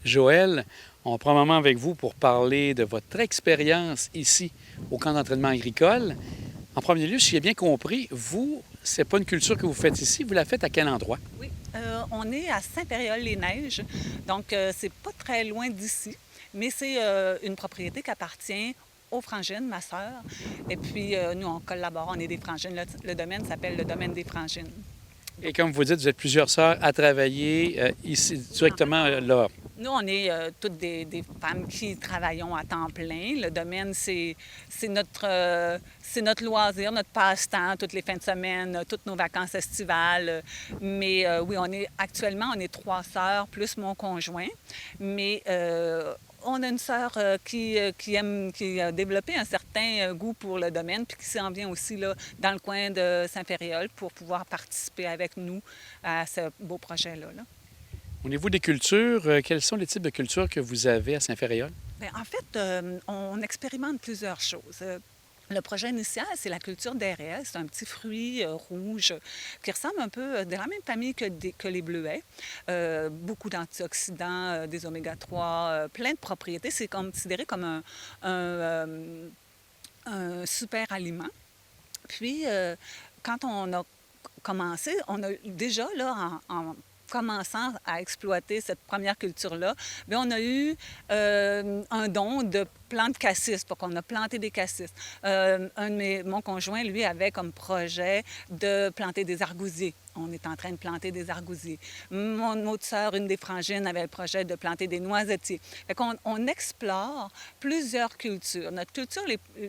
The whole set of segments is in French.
Joël, on prend un moment avec vous pour parler de votre expérience ici au camp d'entraînement agricole. En premier lieu, si j'ai bien compris, vous, c'est pas une culture que vous faites ici, vous la faites à quel endroit? Oui, on est à Saint-Péréol-les-Neiges, donc c'est pas très loin d'ici, mais c'est une propriété qui appartient aux Frangines, ma sœur. Et puis, nous, on collabore, on est des Frangines. Le domaine s'appelle le domaine des Frangines. Et comme vous dites, vous êtes plusieurs sœurs à travailler ici, En fait, directement là. nous, on est toutes des femmes qui travaillons à temps plein. Le domaine, c'est notre loisir, notre passe-temps, toutes les fins de semaine, toutes nos vacances estivales. Mais oui, actuellement, on est trois sœurs plus mon conjoint. Mais on a une sœur qui a développé un certain goût pour le domaine, puis qui s'en vient aussi là, dans le coin de Saint-Féréol pour pouvoir participer avec nous à ce beau projet-là. Là. Au niveau des cultures, quels sont les types de cultures que vous avez à Saint-Féréol? Bien, en fait, on expérimente plusieurs choses. Le projet initial, c'est la culture d'RL. C'est un petit fruit rouge qui ressemble un peu de la même famille que les bleuets. Beaucoup d'antioxydants, des oméga-3, plein de propriétés. C'est considéré comme un super aliment. Puis, quand on a commencé, on a déjà, là, en commençant à exploiter cette première culture-là, bien, on a eu un don de plantes cassis, pour qu'on a planté des cassis. Mon conjoint, lui, avait comme projet de planter des argousiers. On est en train de planter des argousiers. Mon autre sœur, une des frangines, avait le projet de planter des noisetiers. Fait qu'on on explore plusieurs cultures. Notre culture,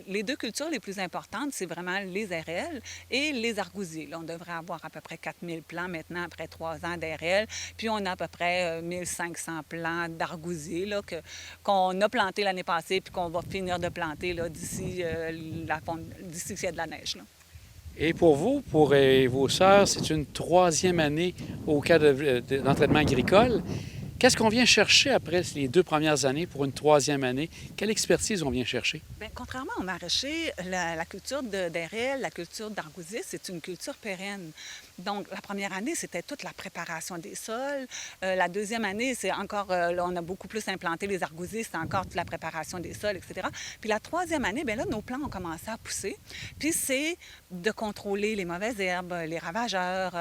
les deux cultures les plus importantes, c'est vraiment les RL et les argousiers. Là, on devrait avoir à peu près 4000 plants maintenant après 3 ans d'RL. Puis on a à peu près 1500 plants d'argousiers là, qu'on a plantés l'année passée puis qu'on va finir de planter là, d'ici d'ici qu'il y a de la neige. Là. Et pour vous, pour vos sœurs, c'est une troisième année au cas d'entraînement agricole. Qu'est-ce qu'on vient chercher après les 2 premières années pour une troisième année? Quelle expertise on vient chercher? Bien, contrairement au maraîcher, la culture d'RL, la culture d'argousier, c'est une culture pérenne. Donc, la première année, c'était toute la préparation des sols. La deuxième année, c'est encore, là, on a beaucoup plus implanté les argousiers, c'est encore toute la préparation des sols, etc. Puis la troisième année, bien là, nos plants ont commencé à pousser. Puis c'est de contrôler les mauvaises herbes, les ravageurs.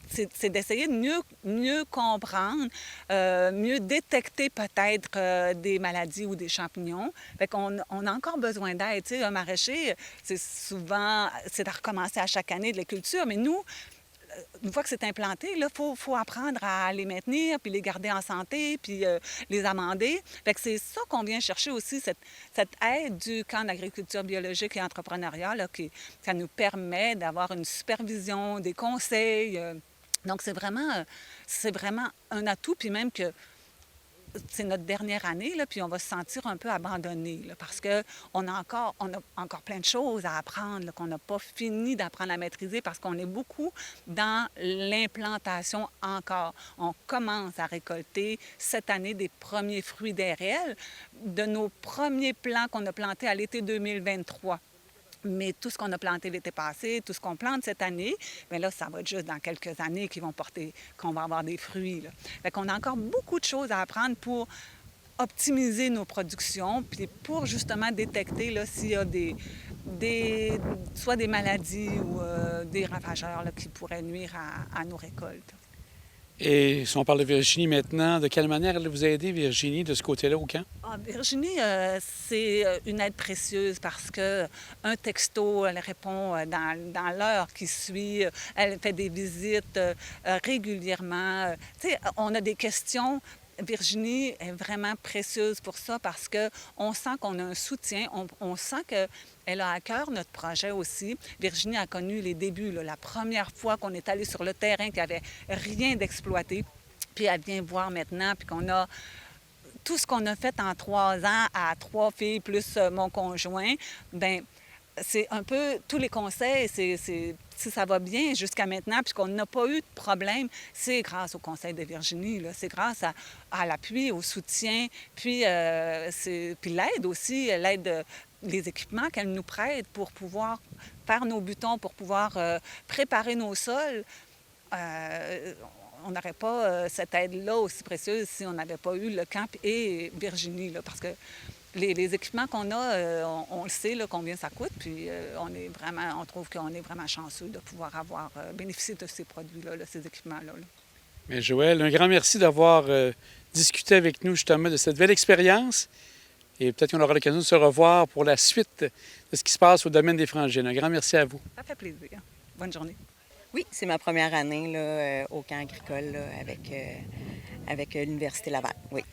C'est d'essayer de mieux comprendre, mieux détecter peut-être des maladies ou des champignons. Fait qu'on on a encore besoin d'aide. Tu sais, un maraîcher, c'est de recommencer à chaque année de la culture, mais nous, une fois que c'est implanté, il faut apprendre à les maintenir, puis les garder en santé, puis les amender. Fait que c'est ça qu'on vient chercher aussi, cette aide du camp d'agriculture biologique et entrepreneuriale, là, ça nous permet d'avoir une supervision, des conseils. Donc, c'est vraiment un atout, puis même que c'est notre dernière année, là, puis on va se sentir un peu abandonné, là, parce qu'on on a encore plein de choses à apprendre, là, qu'on n'a pas fini d'apprendre à maîtriser, parce qu'on est beaucoup dans l'implantation encore. On commence à récolter cette année des premiers fruits d'RL, de nos premiers plants qu'on a plantés à l'été 2023. Mais tout ce qu'on a planté l'été passé, tout ce qu'on plante cette année, bien là, ça va être juste dans quelques années qu'on va avoir des fruits. Là. Fait qu'on a encore beaucoup de choses à apprendre pour optimiser nos productions, puis pour justement détecter là, s'il y a soit des maladies ou des ravageurs là, qui pourraient nuire à nos récoltes. Et si on parle de Virginie maintenant, de quelle manière elle vous a aidé, Virginie, de ce côté-là au camp? Ah, Virginie, c'est une aide précieuse parce que un texto, elle répond dans l'heure qui suit. Elle fait des visites régulièrement. Tu sais, on a des questions. Virginie est vraiment précieuse pour ça parce qu'on sent qu'on a un soutien, on sent qu'elle a à cœur notre projet aussi. Virginie a connu les débuts, là, la première fois qu'on est allé sur le terrain, qu'il n'y avait rien d'exploité. Puis elle vient voir maintenant, puis qu'on a tout ce qu'on a fait en 3 ans à 3 filles plus mon conjoint, bien, c'est un peu tous les conseils, si ça va bien jusqu'à maintenant, puisqu'on n'a pas eu de problème, c'est grâce au conseil de Virginie, là. C'est grâce à l'appui, au soutien, puis l'aide aussi, les équipements qu'elle nous prête pour pouvoir faire nos butons, pour pouvoir préparer nos sols. on n'aurait pas cette aide-là aussi précieuse si on n'avait pas eu le camp et Virginie, là, parce que les équipements qu'on a, on le sait là, combien ça coûte, puis on trouve qu'on est vraiment chanceux de pouvoir avoir bénéficié de ces produits-là, là, ces équipements-là. Là. Mais Joël, un grand merci d'avoir discuté avec nous justement de cette belle expérience. Et peut-être qu'on aura l'occasion de se revoir pour la suite de ce qui se passe au domaine des frangines. Un grand merci à vous. Ça fait plaisir. Bonne journée. Oui, c'est ma première année là, au camp agricole là, avec l'Université Laval. Oui.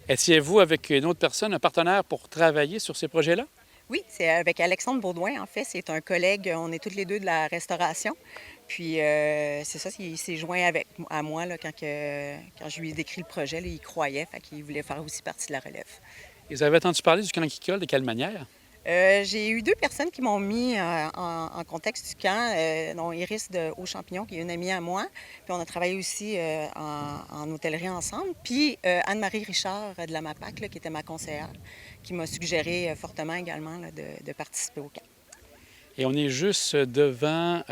Étiez-vous avec une autre personne, un partenaire pour travailler sur ces projets-là? Oui, c'est avec Alexandre Baudouin, en fait. C'est un collègue, on est toutes les deux de la restauration. Puis c'est ça, il s'est joint à moi là, quand je lui ai décrit le projet. Là, il croyait, fait qu'il voulait faire aussi partie de la relève. Et vous avez entendu parler du camp agricole, de quelle manière? J'ai eu 2 personnes qui m'ont mis en contexte du camp, dont Iris de Haut-Champignon, qui est une amie à moi. Puis on a travaillé aussi en hôtellerie ensemble. Puis Anne-Marie Richard de la MAPAC, là, qui était ma conseillère, qui m'a suggéré fortement également là, de participer au camp. Et on est juste devant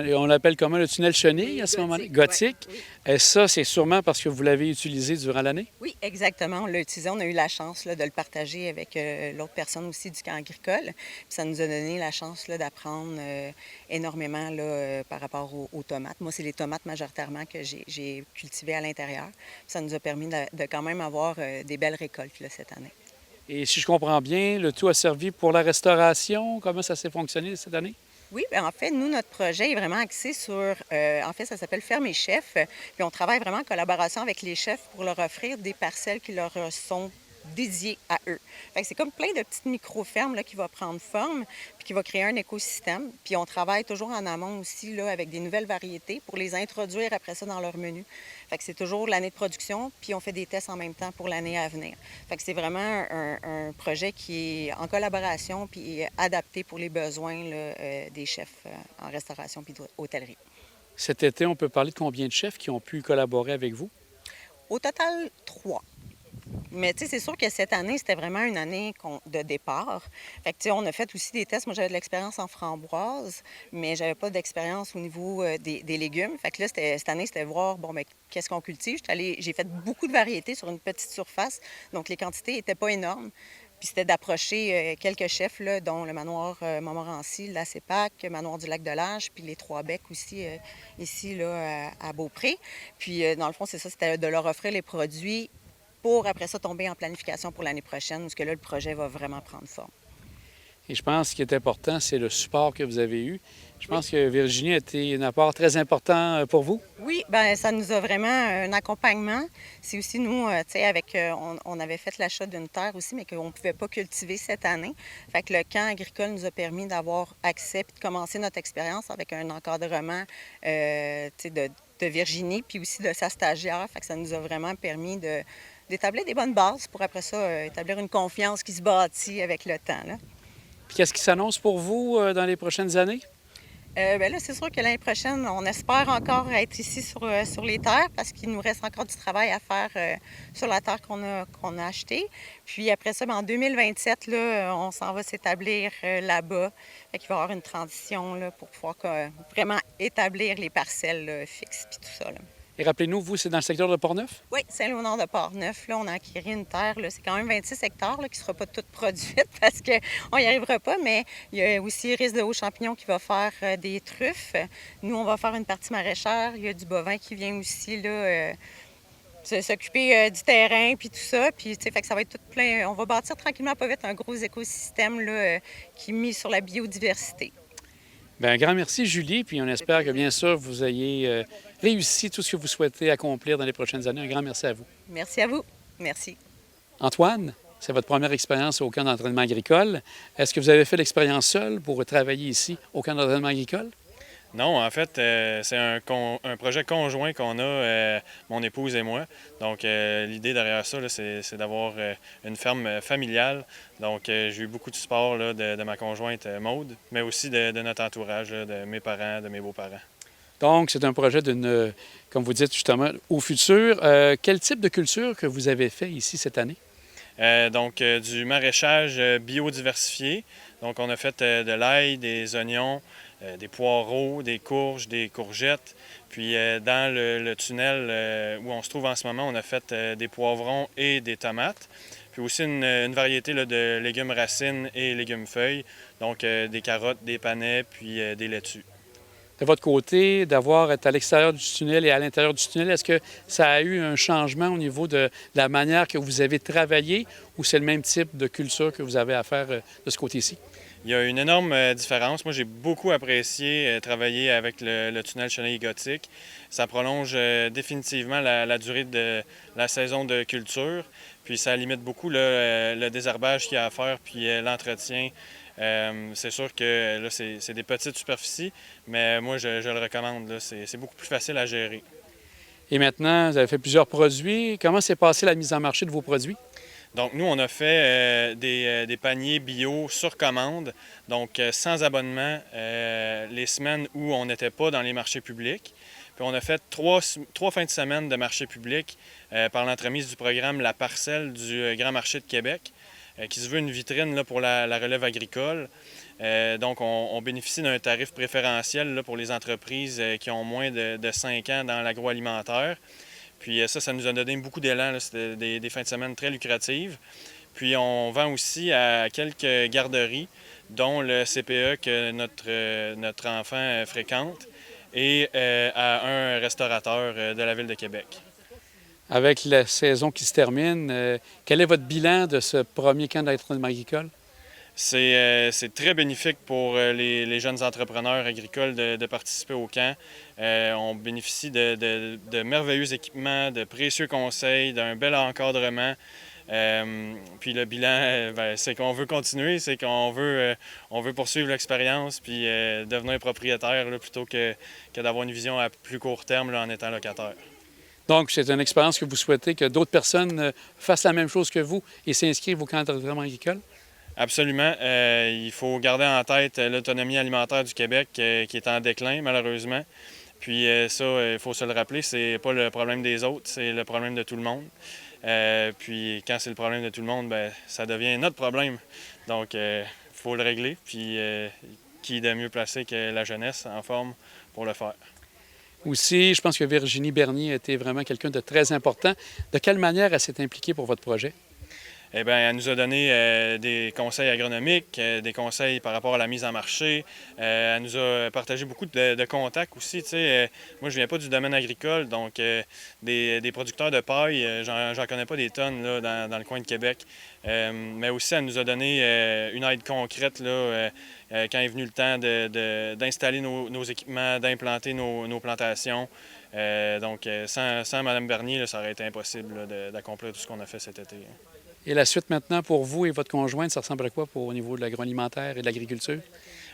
on l'appelle comment, le tunnel chenille Oui, à ce moment-là? gothique, Gothique. oui. Et ça, c'est sûrement parce que vous l'avez utilisé durant l'année? Oui, exactement. On l'a utilisé. On a eu la chance là, de le partager avec l'autre personne aussi du camp agricole. Puis ça nous a donné la chance là, d'apprendre énormément là, par rapport aux tomates. Moi, c'est les tomates majoritairement que j'ai cultivées à l'intérieur. Puis ça nous a permis de quand même avoir des belles récoltes là, cette année. Et si je comprends bien, le tout a servi pour la restauration. Comment ça s'est fonctionné cette année? Oui, bien, en fait, nous, notre projet est vraiment axé sur, en fait, ça s'appelle Ferme et Chef. Puis on travaille vraiment en collaboration avec les chefs pour leur offrir des parcelles qui leur sont dédiées à eux. Fait que c'est comme plein de petites micro-fermes là, qui vont prendre forme puis qui va créer un écosystème. Puis on travaille toujours en amont aussi là, avec des nouvelles variétés pour les introduire après ça dans leur menu. Fait que c'est toujours l'année de production, puis on fait des tests en même temps pour l'année à venir. Fait que c'est vraiment un projet qui est en collaboration puis adapté pour les besoins là, des chefs en restauration puis d'hôtellerie. Cet été, on peut parler de combien de chefs qui ont pu collaborer avec vous? Au total, 3. Mais tu sais, c'est sûr que cette année, c'était vraiment une année de départ. Fait que tu sais, on a fait aussi des tests. Moi, j'avais de l'expérience en framboise, mais j'avais pas d'expérience au niveau des légumes. Fait que là, cette année, c'était voir, bon, mais qu'est-ce qu'on cultive. J'ai fait beaucoup de variétés sur une petite surface, donc les quantités n'étaient pas énormes. Puis c'était d'approcher quelques chefs, là, dont le manoir Montmorency, la CEPAC, manoir du Lac-de-L'Âge, puis les Trois-Becs aussi, ici, là, à Beaupré. Puis, dans le fond, c'est ça, c'était de leur offrir les produits pour après ça tomber en planification pour l'année prochaine, où que là, le projet va vraiment prendre forme. Et je pense que ce qui est important, c'est le support que vous avez eu. Je pense que Virginie a été un apport très important pour vous. Oui, bien, ça nous a vraiment un accompagnement. C'est aussi nous, tu sais, on avait fait l'achat d'une terre aussi, mais qu'on ne pouvait pas cultiver cette année. Fait que le camp agricole nous a permis d'avoir accès et de commencer notre expérience avec un encadrement, tu sais, de Virginie, puis aussi de sa stagiaire. Fait que ça nous a vraiment permis d'établir des bonnes bases pour après ça établir une confiance qui se bâtit avec le temps, là. Puis qu'est-ce qui s'annonce pour vous dans les prochaines années? Bien là, c'est sûr que l'année prochaine, on espère encore être ici sur les terres parce qu'il nous reste encore du travail à faire sur la terre qu'on a achetée. Puis après ça, bien, en 2027, là, on s'en va s'établir là-bas. Fait qu'il va y avoir une transition là, pour pouvoir vraiment établir les parcelles là, fixes puis tout ça, là. Et rappelez-nous, vous, c'est dans le secteur de Portneuf? Oui, Saint-Léonard de Portneuf. Là, on a acquis une terre. Là, c'est quand même 26 hectares là, qui ne sera pas toute produite parce qu'on n'y arrivera pas. Mais il y a aussi Iris de Haut-Champignon qui va faire des truffes. Nous, on va faire une partie maraîchère. Il y a du bovin qui vient aussi là, s'occuper du terrain puis tout ça. Puis, tu sais, fait que ça va être tout plein. On va bâtir tranquillement, pas vite, un gros écosystème là, qui est mis sur la biodiversité. Bien, un grand merci, Julie. Puis on espère que, bien sûr, vous ayez réussi tout ce que vous souhaitez accomplir dans les prochaines années. Un grand merci à vous. Merci à vous. Merci. Antoine, c'est votre première expérience au camp d'entraînement agricole. Est-ce que vous avez fait l'expérience seule pour travailler ici au camp d'entraînement agricole? Non, en fait, c'est un projet conjoint qu'on a, mon épouse et moi. Donc, l'idée derrière ça, là, c'est d'avoir une ferme familiale. Donc, j'ai eu beaucoup de support là, de ma conjointe Maude, mais aussi de notre entourage, là, de mes parents, de mes beaux-parents. Donc, c'est un projet comme vous dites justement, au futur. Quel type de culture que vous avez fait ici cette année? Donc, du maraîchage biodiversifié. Donc, on a fait de l'ail, des oignons, des poireaux, des courges, des courgettes. Puis dans le tunnel où on se trouve en ce moment, on a fait des poivrons et des tomates. Puis aussi une variété là, de légumes racines et légumes feuilles, donc des carottes, des panais, puis des laitues. De votre côté, d'avoir été à l'extérieur du tunnel et à l'intérieur du tunnel, est-ce que ça a eu un changement au niveau de la manière que vous avez travaillé ou c'est le même type de culture que vous avez à faire de ce côté-ci? Il y a une énorme différence. Moi, j'ai beaucoup apprécié travailler avec le tunnel chenille gothique. Ça prolonge définitivement la durée de la saison de culture. Puis ça limite beaucoup le désherbage qu'il y a à faire, puis l'entretien. C'est sûr que là, c'est des petites superficies, mais moi, je le recommande. Là. C'est beaucoup plus facile à gérer. Et maintenant, vous avez fait plusieurs produits. Comment s'est passée la mise en marché de vos produits? Donc, nous, on a fait des paniers bio sur commande, donc sans abonnement, les semaines où on n'était pas dans les marchés publics. Puis on a fait trois fins de semaine de marché public par l'entremise du programme La Parcelle du Grand Marché de Québec, qui se veut une vitrine là, pour la relève agricole. Donc, on bénéficie d'un tarif préférentiel là, pour les entreprises qui ont moins de 5 ans dans l'agroalimentaire. Puis ça nous a donné beaucoup d'élan. C'était des fins de semaine très lucratives. Puis on vend aussi à quelques garderies, dont le CPE que notre enfant fréquente, et à un restaurateur de la Ville de Québec. Avec la saison qui se termine, quel est votre bilan de ce premier camp d'entraînement agricole? C'est très bénéfique pour les jeunes entrepreneurs agricoles de participer au camp. On bénéficie de merveilleux équipements, de précieux conseils, d'un bel encadrement. Puis le bilan, c'est qu'on veut continuer, c'est qu'on veut, on veut poursuivre l'expérience puis devenir propriétaire là, plutôt que d'avoir une vision à plus court terme là, en étant locataire. Donc, c'est une expérience que vous souhaitez que d'autres personnes fassent la même chose que vous et s'inscrivent au camp d'entraînement agricole? Absolument. Il faut garder en tête l'autonomie alimentaire du Québec qui est en déclin, malheureusement. Puis ça, il faut se le rappeler, c'est pas le problème des autres, c'est le problème de tout le monde. Puis quand c'est le problème de tout le monde, bien, ça devient notre problème. Donc, il faut le régler. Puis qui de mieux placé que la jeunesse en forme pour le faire? Aussi, je pense que Virginie Bernier a été vraiment quelqu'un de très important. De quelle manière elle s'est impliquée pour votre projet? Eh bien, elle nous a donné des conseils agronomiques, des conseils par rapport à la mise en marché. Elle nous a partagé beaucoup de contacts aussi. Moi, je viens pas du domaine agricole, donc des producteurs de paille, j'en connais pas des tonnes là, dans le coin de Québec. Mais aussi, elle nous a donné une aide concrète là, quand est venu le temps d'installer nos équipements, d'implanter nos plantations. Donc, sans Mme Bernier, là, ça aurait été impossible là, d'accomplir tout ce qu'on a fait cet été. Et la suite maintenant pour vous et votre conjointe, ça ressemble à quoi au niveau de l'agroalimentaire et de l'agriculture?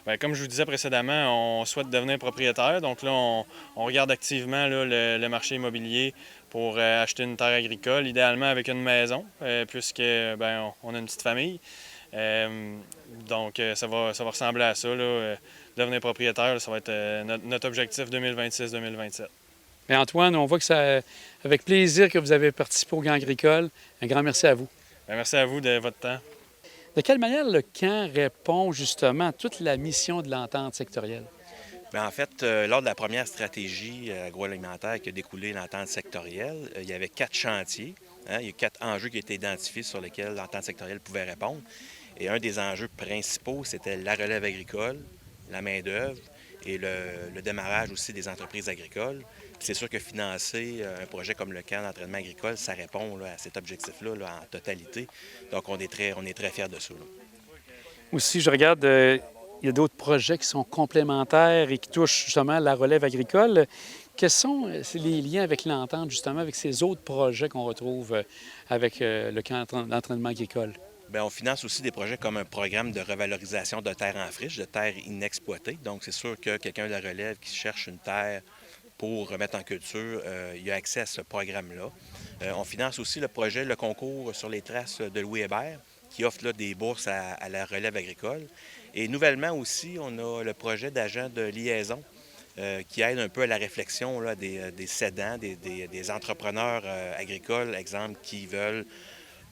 Bien, comme je vous disais précédemment, on souhaite devenir propriétaire. Donc là, on regarde activement là, le marché immobilier pour acheter une terre agricole, idéalement avec une maison, puisque bien, on a une petite famille. Donc, ça va ressembler à ça. Là, devenir propriétaire, ça va être notre objectif 2026-2027. Bien, Antoine, on voit que c'est avec plaisir que vous avez participé au camp agricole. Un grand merci à vous. Bien, merci à vous de votre temps. De quelle manière le camp répond justement à toute la mission de l'entente sectorielle? Bien, en fait, lors de la première stratégie agroalimentaire qui a découlé l'entente sectorielle, il y avait 4 chantiers. Il y a 4 enjeux qui étaient identifiés sur lesquels l'entente sectorielle pouvait répondre. Et un des enjeux principaux, c'était la relève agricole, la main-d'œuvre et le démarrage aussi des entreprises agricoles. C'est sûr que financer un projet comme le camp d'entraînement agricole, ça répond là, à cet objectif-là là, en totalité. Donc, on est très fiers de ça. Là. Aussi, je regarde, il y a d'autres projets qui sont complémentaires et qui touchent justement la relève agricole. Quels sont les liens avec l'entente, justement, avec ces autres projets qu'on retrouve avec le camp d'entraînement agricole? Bien, on finance aussi des projets comme un programme de revalorisation de terres en friche, de terres inexploitées. Donc, c'est sûr que quelqu'un de la relève qui cherche une terre pour remettre en culture, il a accès à ce programme-là. On finance aussi le projet, le concours sur les traces de Louis Hébert, qui offre là, des bourses à la relève agricole. Et nouvellement aussi, on a le projet d'agent de liaison qui aide un peu à la réflexion là, des cédants, des entrepreneurs agricoles, exemple, qui veulent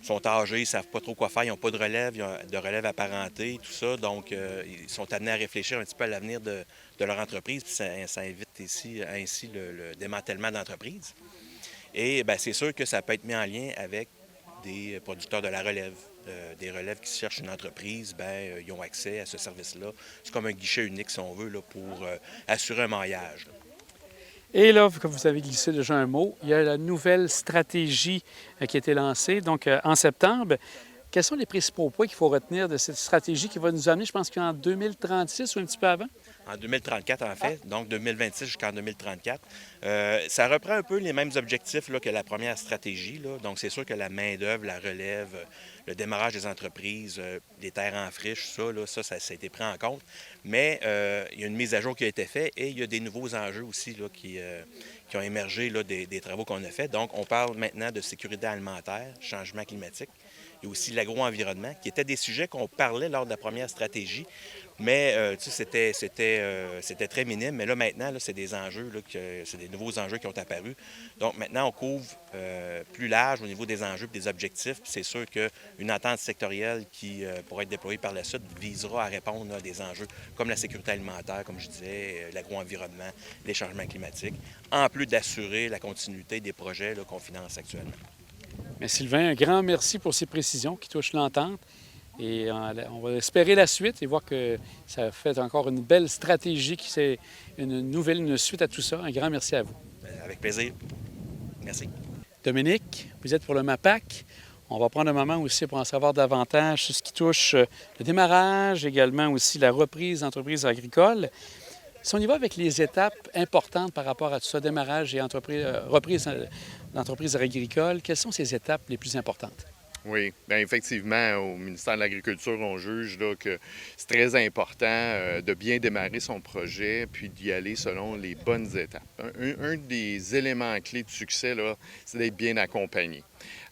sont âgés, ils ne savent pas trop quoi faire, ils n'ont pas de relève, ils ont de relève apparentée, tout ça. Donc, ils sont amenés à réfléchir un petit peu à l'avenir de leur entreprise, puis ça évite ici, ainsi le démantèlement d'entreprise. Et bien, c'est sûr que ça peut être mis en lien avec des producteurs de la relève. Des relèves qui cherchent une entreprise, bien, ils ont accès à ce service-là. C'est comme un guichet unique, si on veut, là, pour assurer un maillage. Et là, comme vous avez glissé déjà un mot, il y a la nouvelle stratégie qui a été lancée, donc en septembre. Quels sont les principaux points qu'il faut retenir de cette stratégie qui va nous amener, je pense qu'en 2036 ou un petit peu avant? En 2034, en fait, donc 2026 jusqu'en 2034. Ça reprend un peu les mêmes objectifs là, que la première stratégie. Là. Donc, c'est sûr que la main-d'œuvre, la relève, le démarrage des entreprises, les terres en friche, ça a été pris en compte. Mais il y a une mise à jour qui a été faite et il y a des nouveaux enjeux aussi là, qui ont émergé là, des travaux qu'on a faits. Donc, on parle maintenant de sécurité alimentaire, changement climatique et aussi l'agro-environnement, qui étaient des sujets qu'on parlait lors de la première stratégie. Mais c'était très minime. Mais là, maintenant, là, c'est des enjeux, là, c'est des nouveaux enjeux qui ont apparu. Donc, maintenant, on couvre plus large au niveau des enjeux et des objectifs. Puis c'est sûr qu'une entente sectorielle qui pourra être déployée par la suite visera à répondre là, à des enjeux comme la sécurité alimentaire, comme je disais, l'agro-environnement, les changements climatiques, en plus d'assurer la continuité des projets là, qu'on finance actuellement. Mais Sylvain, un grand merci pour ces précisions qui touchent l'entente. Et on va espérer la suite et voir que ça fait encore une belle stratégie, qui c'est une suite à tout ça. Un grand merci à vous. Avec plaisir. Merci. Dominique, vous êtes pour le MAPAC. On va prendre un moment aussi pour en savoir davantage sur ce qui touche le démarrage, également aussi la reprise d'entreprises agricoles. Si on y va avec les étapes importantes par rapport à tout ça, démarrage et reprise d'entreprises agricoles, quelles sont ces étapes les plus importantes? Oui, bien effectivement, au ministère de l'Agriculture, on juge là, que c'est très important de bien démarrer son projet puis d'y aller selon les bonnes étapes. Un des éléments clés de succès, là, c'est d'être bien accompagné.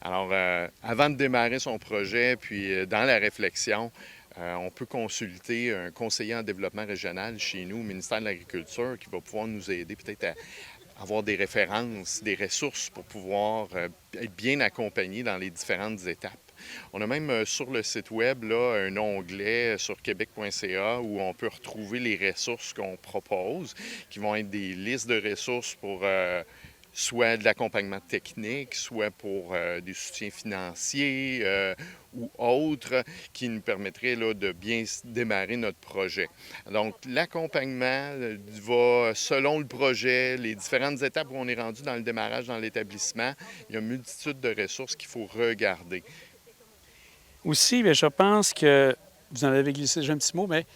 Alors, avant de démarrer son projet, puis dans la réflexion, on peut consulter un conseiller en développement régional chez nous, au ministère de l'Agriculture, qui va pouvoir nous aider peut-être à avoir des références, des ressources pour pouvoir être bien accompagné dans les différentes étapes. On a même sur le site web là, un onglet sur québec.ca où on peut retrouver les ressources qu'on propose, qui vont être des listes de ressources pour soit de l'accompagnement technique, soit pour des soutiens financiers ou autres qui nous permettraient là, de bien démarrer notre projet. Donc, l'accompagnement va selon le projet, les différentes étapes où on est rendu dans le démarrage dans l'établissement. Il y a une multitude de ressources qu'il faut regarder. Aussi, bien, je pense que, vous en avez glissé déjà un petit mot, mais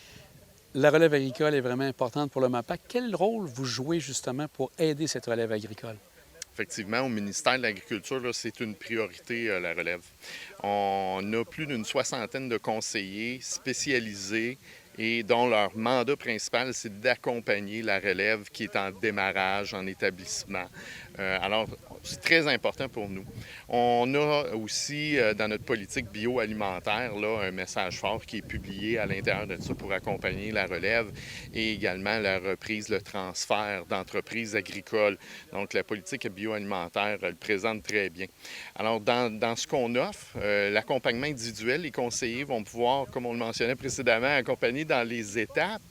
la relève agricole est vraiment importante pour le MAPAC. Quel rôle vous jouez justement pour aider cette relève agricole? Effectivement, au ministère de l'Agriculture, là, c'est une priorité, la relève. On a plus d'une soixantaine de conseillers spécialisés et dont leur mandat principal, c'est d'accompagner la relève qui est en démarrage, en établissement. Alors, c'est très important pour nous. On a aussi, dans notre politique bioalimentaire, là, un message fort qui est publié à l'intérieur de ça pour accompagner la relève et également la reprise, le transfert d'entreprises agricoles. Donc, la politique bioalimentaire le présente très bien. Alors, dans ce qu'on offre, l'accompagnement individuel, les conseillers vont pouvoir, comme on le mentionnait précédemment, accompagner dans les étapes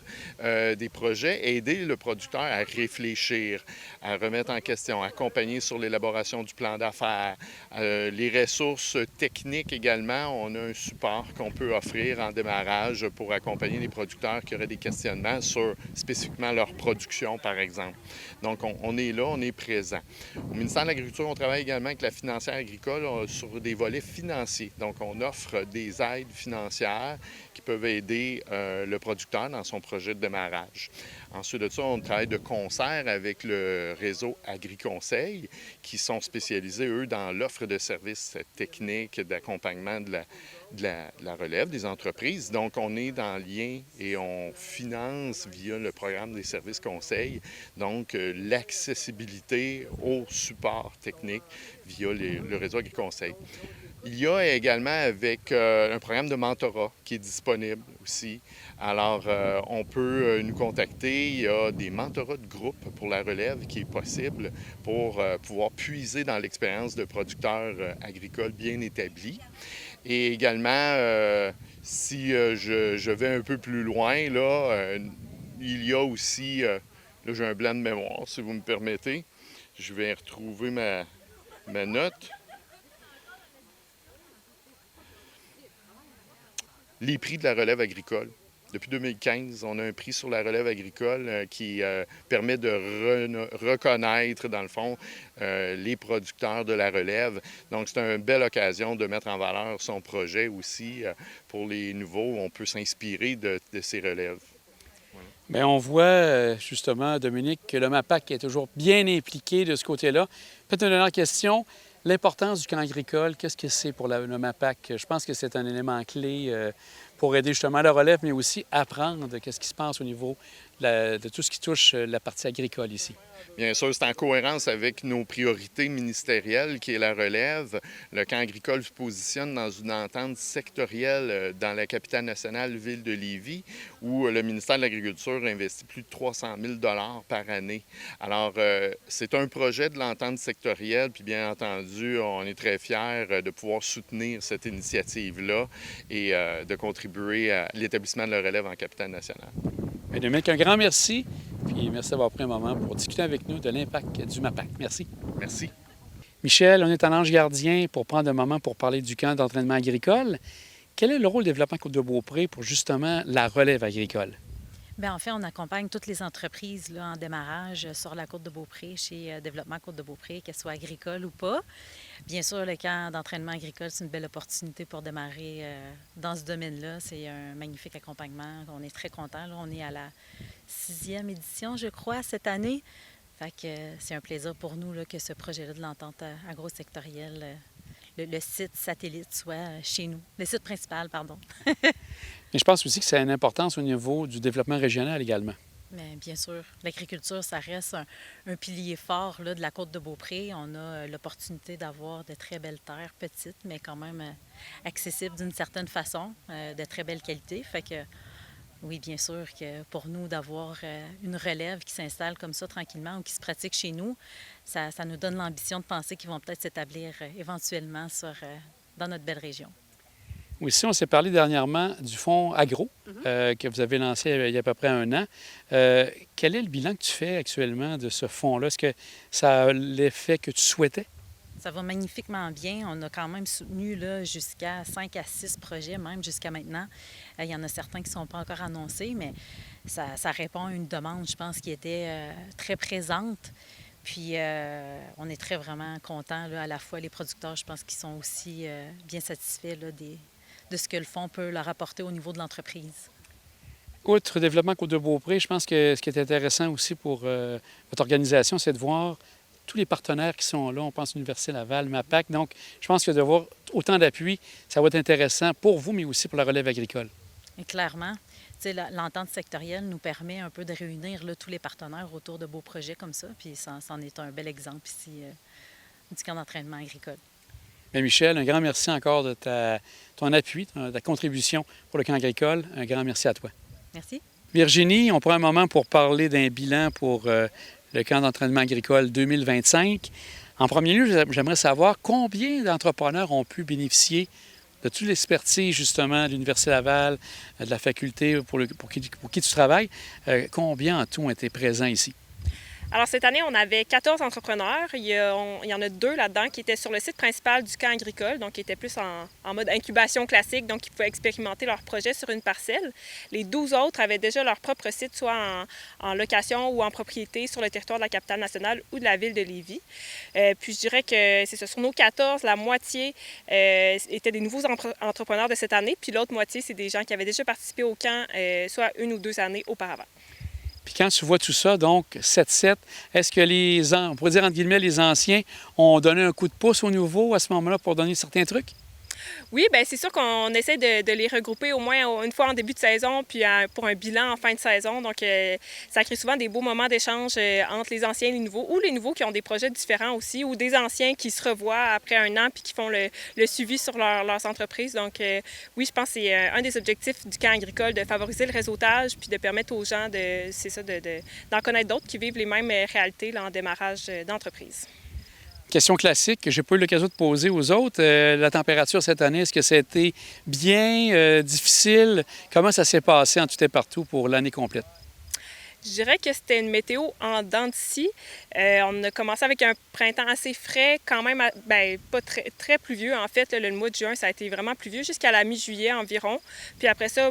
des projets, aider le producteur à réfléchir, à remettre en question, accompagner sur l'élaboration du plan d'affaires. Les ressources techniques également, on a un support qu'on peut offrir en démarrage pour accompagner les producteurs qui auraient des questionnements sur spécifiquement leur production, par exemple. Donc, on est là, on est présent. Au ministère de l'Agriculture, on travaille également avec la financière agricole sur des volets financiers. Donc, on offre des aides financières qui peuvent aider le producteur dans son projet de démarrage. Ensuite de ça, on travaille de concert avec le réseau AgriConseil qui sont spécialisés, eux, dans l'offre de services techniques, d'accompagnement de la relève des entreprises. Donc, on est dans lien et on finance via le programme des services conseils, donc l'accessibilité au support technique via le réseau AgriConseil. Il y a également avec un programme de mentorat qui est disponible aussi. Alors, on peut nous contacter. Il y a des mentorats de groupe pour la relève qui est possible pour pouvoir puiser dans l'expérience de producteurs agricoles bien établis. Et également, si je vais un peu plus loin, là, il y a aussi, là j'ai un blanc de mémoire, si vous me permettez. Je vais retrouver ma note. Les prix de la relève agricole. Depuis 2015, on a un prix sur la relève agricole qui permet de reconnaître, dans le fond, les producteurs de la relève. Donc, c'est une belle occasion de mettre en valeur son projet aussi. Pour les nouveaux, on peut s'inspirer de ces relèves. Bien, on voit justement, Dominique, que le MAPAC est toujours bien impliqué de ce côté-là. Peut-être une dernière question. L'importance du camp agricole, qu'est-ce que c'est pour le MAPAC? Je pense que c'est un élément clé pour aider justement la relève, mais aussi apprendre qu'est-ce qui se passe au niveau de tout ce qui touche la partie agricole ici. Bien sûr, c'est en cohérence avec nos priorités ministérielles, qui est la relève. Le camp agricole se positionne dans une entente sectorielle dans la capitale nationale, ville de Lévis, où le ministère de l'Agriculture investit plus de 300 000 par année. Alors, c'est un projet de l'entente sectorielle, puis bien entendu, on est très fiers de pouvoir soutenir cette initiative-là et de contribuer à l'établissement de la relève en capitale nationale. Bien, Dominique, un grand merci. Puis merci d'avoir pris un moment pour discuter avec nous de l'impact du MAPAC. Merci. Merci. Michel, on est en ange gardien pour prendre un moment pour parler du camp d'entraînement agricole. Quel est le rôle du développement Côte-de-Beaupré pour justement la relève agricole? Bien, en fait, on accompagne toutes les entreprises là, en démarrage sur la Côte-de-Beaupré, chez Développement Côte-de-Beaupré, qu'elles soient agricoles ou pas. Bien sûr, le camp d'entraînement agricole, c'est une belle opportunité pour démarrer dans ce domaine-là. C'est un magnifique accompagnement. On est très contents. On est à la 6e édition, je crois, cette année. Fait que c'est un plaisir pour nous là, que ce projet-là de l'entente agro-sectorielle, le site satellite soit chez nous. Le site principal, pardon. Mais je pense aussi que ça a une importance au niveau du développement régional également. Mais bien sûr, l'agriculture, ça reste un pilier fort là, de la Côte-de-Beaupré. On a l'opportunité d'avoir de très belles terres, petites, mais quand même accessibles d'une certaine façon, de très belle qualité. Fait que oui, bien sûr que pour nous, d'avoir une relève qui s'installe comme ça tranquillement ou qui se pratique chez nous, ça nous donne l'ambition de penser qu'ils vont peut-être s'établir éventuellement dans notre belle région. Aussi, on s'est parlé dernièrement du fonds agro que vous avez lancé il y a à peu près 1 an. Quel est le bilan que tu fais actuellement de ce fonds-là? Est-ce que ça a l'effet que tu souhaitais? Ça va magnifiquement bien. On a quand même soutenu là, jusqu'à 5 à 6 projets, même jusqu'à maintenant. Il y en a certains qui ne sont pas encore annoncés, mais ça répond à une demande, je pense, qui était très présente. Puis, on est vraiment contents, à la fois les producteurs, je pense qu'ils sont aussi bien satisfaits là, de ce que le fonds peut leur apporter au niveau de l'entreprise. Outre Développement Côte-de-Beaupré, je pense que ce qui est intéressant aussi pour votre organisation, c'est de voir tous les partenaires qui sont là. On pense à l'Université Laval, MAPAC. Donc, je pense que de voir autant d'appui, ça va être intéressant pour vous, mais aussi pour la relève agricole. Et clairement, l'entente sectorielle nous permet un peu de réunir là, tous les partenaires autour de beaux projets comme ça. Puis, c'en est un bel exemple ici du camp d'entraînement agricole. Bien, Michel, un grand merci encore de ton appui, de ta contribution pour le camp agricole. Un grand merci à toi. Merci. Virginie, on prend un moment pour parler d'un bilan pour le camp d'entraînement agricole 2025. En premier lieu, j'aimerais savoir combien d'entrepreneurs ont pu bénéficier de toute l'expertise, justement, de l'Université Laval, de la faculté pour qui tu travailles. Combien en tout ont été présents ici? Alors, cette année, on avait 14 entrepreneurs. Il y en a 2 là-dedans qui étaient sur le site principal du camp agricole, donc qui étaient plus en mode incubation classique, donc qui pouvaient expérimenter leur projet sur une parcelle. Les 12 autres avaient déjà leur propre site, soit en location ou en propriété sur le territoire de la capitale nationale ou de la ville de Lévis. Puis, je dirais que c'est ça, sur nos 14, la moitié étaient des nouveaux entrepreneurs de cette année, puis l'autre moitié, c'est des gens qui avaient déjà participé au camp, soit 1 ou 2 années auparavant. Puis quand tu vois tout ça, donc 7-7, est-ce que on pourrait dire entre guillemets, les anciens ont donné un coup de pouce aux nouveaux à ce moment-là pour donner certains trucs? Oui, bien c'est sûr qu'on essaie de les regrouper au moins une fois en début de saison, puis pour un bilan en fin de saison. Donc, ça crée souvent des beaux moments d'échange entre les anciens et les nouveaux, ou les nouveaux qui ont des projets différents aussi, ou des anciens qui se revoient après un an puis qui font le suivi sur leurs entreprises. Donc, oui, je pense que c'est un des objectifs du camp agricole, de favoriser le réseautage puis de permettre aux gens d'en connaître d'autres qui vivent les mêmes réalités là, en démarrage d'entreprise. Question classique que je n'ai pas eu l'occasion de poser aux autres. La température cette année, est-ce que ça a été bien, difficile? Comment ça s'est passé en tout et partout pour l'année complète? Je dirais que c'était une météo en dents de scie. On a commencé avec un printemps assez frais, quand même, pas très pluvieux. En fait, le mois de juin, ça a été vraiment pluvieux jusqu'à la mi-juillet environ. Puis après ça,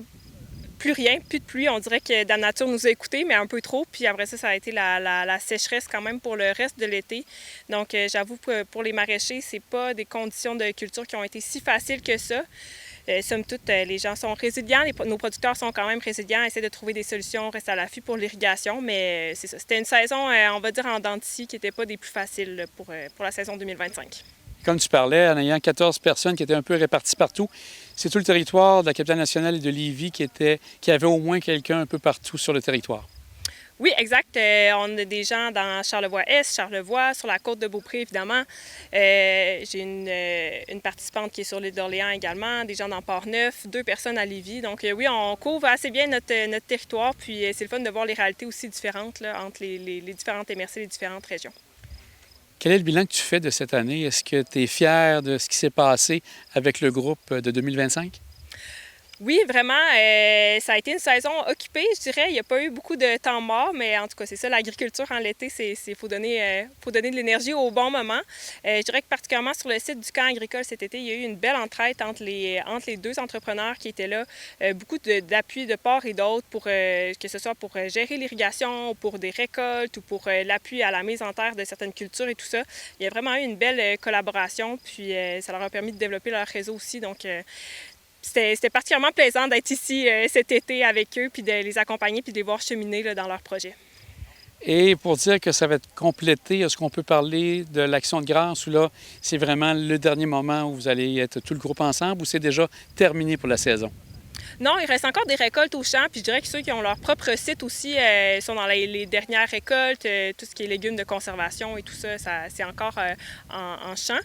plus rien, plus de pluie. On dirait que la nature nous a écoutés, mais un peu trop. Puis après ça, ça a été la sécheresse quand même pour le reste de l'été. Donc, j'avoue que pour les maraîchers, c'est pas des conditions de culture qui ont été si faciles que ça. Somme toute, les gens sont résilients, nos producteurs sont quand même résilients, essaient de trouver des solutions, restent à l'affût pour l'irrigation, mais c'est ça. C'était une saison, on va dire, en dents de scie qui n'était pas des plus faciles pour la saison 2025. Comme tu parlais, en ayant 14 personnes qui étaient un peu réparties partout, c'est tout le territoire de la capitale nationale et de Lévis qui avait au moins quelqu'un un peu partout sur le territoire. Oui, exact. On a des gens dans Charlevoix-Est, Charlevoix, sur la côte de Beaupré, évidemment. J'ai une participante qui est sur l'île d'Orléans également, des gens dans Port-Neuf, 2 personnes à Lévis. Donc oui, on couvre assez bien notre territoire, puis c'est le fun de voir les réalités aussi différentes là, entre les différentes MRC, les différentes régions. Quel est le bilan que tu fais de cette année? Est-ce que tu es fier de ce qui s'est passé avec le groupe de 2025? Oui, vraiment. Ça a été une saison occupée, je dirais. Il n'y a pas eu beaucoup de temps mort, mais en tout cas, c'est ça, l'agriculture en l'été, faut donner de l'énergie au bon moment. Je dirais que particulièrement sur le site du camp agricole cet été, il y a eu une belle entraide entre les 2 entrepreneurs qui étaient là. Beaucoup d'appui de part et d'autre, que ce soit pour gérer l'irrigation, pour des récoltes ou pour l'appui à la mise en terre de certaines cultures et tout ça. Il y a vraiment eu une belle collaboration, puis ça leur a permis de développer leur réseau aussi. Donc, c'était particulièrement plaisant d'être ici cet été avec eux, puis de les accompagner, puis de les voir cheminer là, dans leurs projets. Et pour dire que ça va être complété, est-ce qu'on peut parler de l'Action de grâce, où là, c'est vraiment le dernier moment où vous allez être tout le groupe ensemble, ou c'est déjà terminé pour la saison? Non, il reste encore des récoltes au champ, puis je dirais que ceux qui ont leur propre site aussi sont dans les dernières récoltes, tout ce qui est légumes de conservation et tout ça, c'est encore en champ.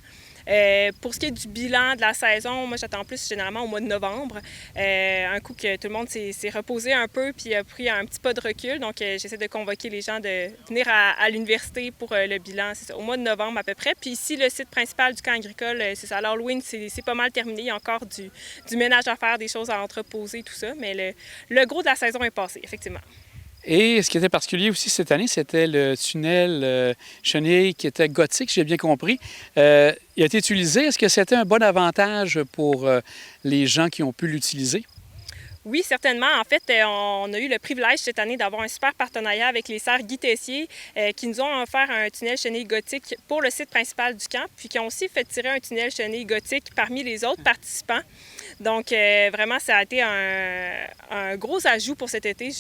Pour ce qui est du bilan de la saison, moi j'attends plus généralement au mois de novembre. Un coup que tout le monde s'est reposé un peu puis a pris un petit pas de recul. Donc j'essaie de convoquer les gens de venir à l'université pour le bilan, c'est ça, au mois de novembre à peu près. Puis ici, le site principal du camp agricole, c'est ça, l'Halloween, c'est pas mal terminé. Il y a encore du ménage à faire, des choses à entreposer, tout ça. Mais le gros de la saison est passé, effectivement. Et ce qui était particulier aussi cette année, c'était le tunnel chenille qui était gothique, j'ai bien compris. Il a été utilisé. Est-ce que c'était un bon avantage pour les gens qui ont pu l'utiliser? Oui, certainement. En fait, on a eu le privilège cette année d'avoir un super partenariat avec les serres Guy Tessier qui nous ont offert un tunnel chenille gothique pour le site principal du camp, puis qui ont aussi fait tirer un tunnel chenille gothique parmi les autres participants. Donc, vraiment, ça a été un gros ajout pour cet été.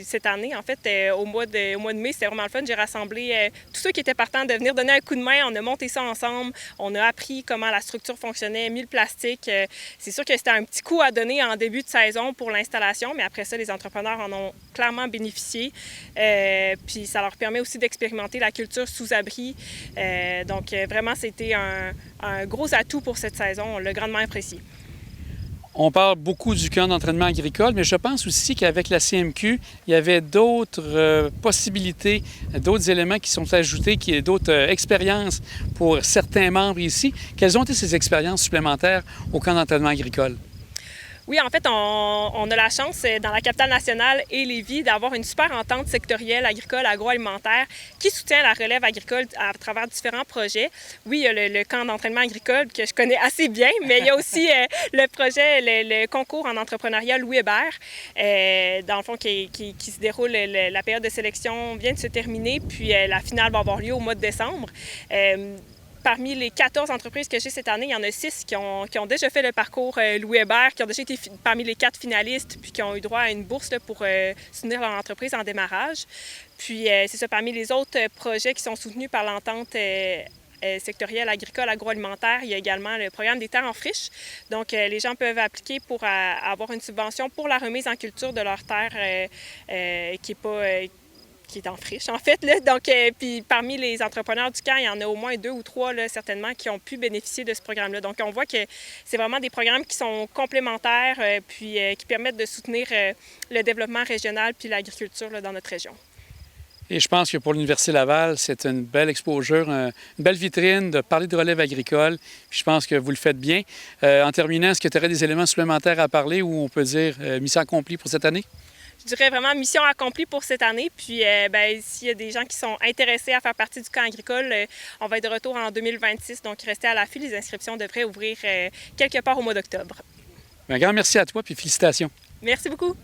Cette année, en fait, au mois de mai, c'était vraiment le fun. J'ai rassemblé tous ceux qui étaient partants de venir donner un coup de main. On a monté ça ensemble. On a appris comment la structure fonctionnait, mis le plastique. C'est sûr que c'était un petit coup à donner en début de saison pour l'installation, mais après ça, les entrepreneurs en ont clairement bénéficié. Puis ça leur permet aussi d'expérimenter la culture sous abri. Donc, vraiment, c'était un gros atout pour cette saison. On l'a grandement apprécié. On parle beaucoup du camp d'entraînement agricole, mais je pense aussi qu'avec la CMQ, il y avait d'autres possibilités, d'autres éléments qui sont ajoutés, d'autres expériences pour certains membres ici. Quelles ont été ces expériences supplémentaires au camp d'entraînement agricole? Oui, en fait, on a la chance dans la capitale nationale et Lévis d'avoir une super entente sectorielle agricole, agroalimentaire qui soutient la relève agricole à travers différents projets. Oui, il y a le camp d'entraînement agricole que je connais assez bien, mais il y a aussi le projet, le concours en entrepreneuriat Louis Hébert, dans le fond, qui se déroule, la période de sélection vient de se terminer, puis la finale va avoir lieu au mois de décembre. Parmi les 14 entreprises que j'ai cette année, il y en a 6 qui ont déjà fait le parcours Louis Hébert, qui ont déjà été parmi les 4 finalistes, puis qui ont eu droit à une bourse là, pour soutenir leur entreprise en démarrage. Puis c'est ça, parmi les autres projets qui sont soutenus par l'entente sectoriel agricole agroalimentaire. Il y a également le programme des terres en friche. Donc, les gens peuvent appliquer pour avoir une subvention pour la remise en culture de leur terre qui est en friche, en fait. Là. Donc, puis parmi les entrepreneurs du camp, il y en a au moins 2 ou 3, là, certainement, qui ont pu bénéficier de ce programme-là. Donc, on voit que c'est vraiment des programmes qui sont complémentaires, puis qui permettent de soutenir le développement régional puis l'agriculture là, dans notre région. Et je pense que pour l'Université Laval, c'est une belle exposure, une belle vitrine de parler de relève agricole. Puis je pense que vous le faites bien. En terminant, est-ce que tu aurais des éléments supplémentaires à parler ou on peut dire mission accomplie pour cette année? Je dirais vraiment mission accomplie pour cette année. Puis, s'il y a des gens qui sont intéressés à faire partie du camp agricole, on va être de retour en 2026. Donc, restez à l'affût. Les inscriptions devraient ouvrir quelque part au mois d'octobre. Un grand merci à toi puis félicitations. Merci beaucoup.